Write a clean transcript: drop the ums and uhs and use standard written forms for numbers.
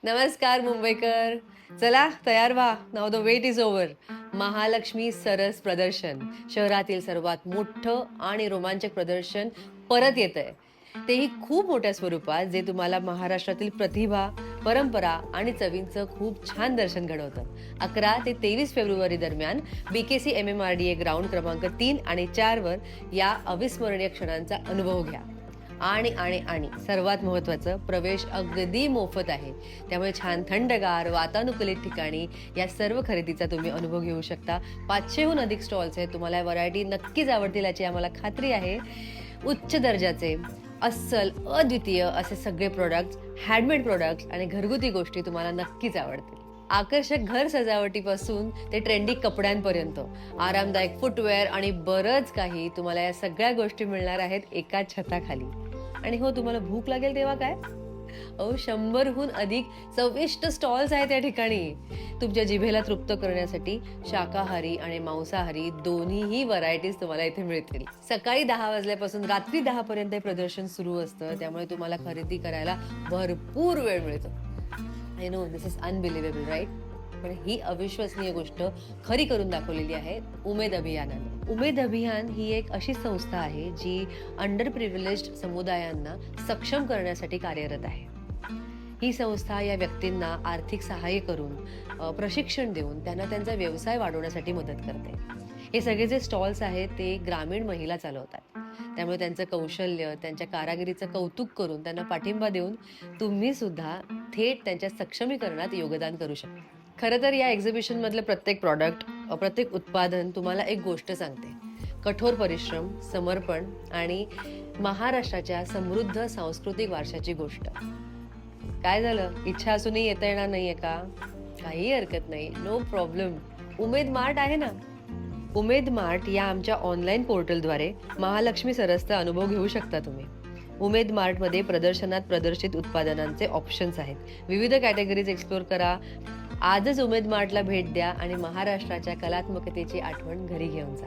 नमस्कार मुंबईकर. चला तयार व्हा. Now the wait is over. Mahalakshmi Saras प्रदर्शन, शहरातील सर्वात मोठं आणि रोमांचक प्रदर्शन परत येतंय. तेही खूप मोठ्या स्वरूपात, जे तुम्हाला महाराष्ट्रातील प्रतिभा, परंपरा आणि चवींचं खूप छान दर्शन घडवतं. 11 ते 23 फेब्रुवारी दरम्यान BKC MMRDA ग्राउंड क्रमांक 3 आणि 4 वर या अविस्मरणीय क्षणांचा अनुभव घ्या. आणि आणि आणि सर्वात महत्त्वाचं, प्रवेश अगदी मोफत आहे. त्यामुळे छान थंडगार वातानुकूलित ठिकाणी या सर्व खरेदीचा तुम्ही अनुभव घेऊ शकता. 500हून अधिक स्टॉल्स आहेत. तुम्हाला व्हरायटी नक्कीच आवडतील याची आम्हाला खात्री आहे. उच्च दर्जाचे, अस्सल, अद्वितीय असे सगळे प्रोडक्ट्स, हँडमेड प्रोडक्ट्स आणि घरगुती गोष्टी तुम्हाला नक्कीच आवडतील. आकर्षक घर सजावटीपासून ते ट्रेंडी कपड्यांपर्यंत, आरामदायक फुटवेअर आणि बरंच काही, तुम्हाला या सगळ्या गोष्टी मिळणार आहेत एका छताखाली. आणि हो, तुम्हाला भूक लागेल तेव्हा काय? 100हून अधिक चविष्ट स्टॉल्स आहेत या ठिकाणी. तुमच्या जिभेला तृप्त करण्यासाठी शाकाहारी आणि मांसाहारी दोन्हीही व्हरायटीज तुम्हाला इथे मिळतील. सकाळी 10 वाजल्यापासून रात्री 10 पर्यंत हे प्रदर्शन सुरू असतं. त्यामुळे तुम्हाला खरेदी करायला भरपूर वेळ मिळतो. I know this is unbelievable, right? पण ही अविश्वसनीय गोष्ट खरी करून दाखवलेली आहे उमेद अभियानाने. उमेद अभियान ही एक अशी संस्था आहे जी अंडर प्रिव्हिलेज्ड समुदायांना सक्षम करण्यासाठी कार्यरत आहे. ही संस्था या व्यक्तींना आर्थिक सहाय्य करून, प्रशिक्षण देऊन त्यांना त्यांचा व्यवसाय वाढवण्यासाठी मदत करते. हे सगळे जे स्टॉल्स आहेत ते ग्रामीण महिला चालवतात. त्यामुळे त्यांचं कौशल्य, त्यांच्या कारागिरीचं कौतुक करून त्यांना पाठिंबा देऊन तुम्ही सुद्धा थेट त्यांच्या सक्षमीकरणात योगदान करू शकता. खरं तर या एक्झिबिशन मधलं प्रत्येक प्रॉडक्ट, प्रत्येक उत्पादन तुम्हाला एक गोष्ट सांगते. कठोर परिश्रम, समर्पण आणि महाराष्ट्राच्या समृद्ध सांस्कृतिक वारशाची गोष्ट. काय झालं, इच्छा असूनही येता येणार नाहीये का? काही हरकत नाही, नो प्रॉब्लेम. उमेद मार्ट आहे ना. उमेद मार्ट या आमच्या ऑनलाईन पोर्टलद्वारे महालक्ष्मी सरसचा अनुभव घेऊ शकता तुम्ही. उमेद मार्टमध्ये प्रदर्शनात प्रदर्शित उत्पादनांचे ऑप्शन्स आहेत. विविध कॅटेगरीज एक्सप्लोर करा. आजच उमेद मार्टला भेट द्या आणि महाराष्ट्राच्या कलात्मकतेची आठवण घरी घेऊन जा.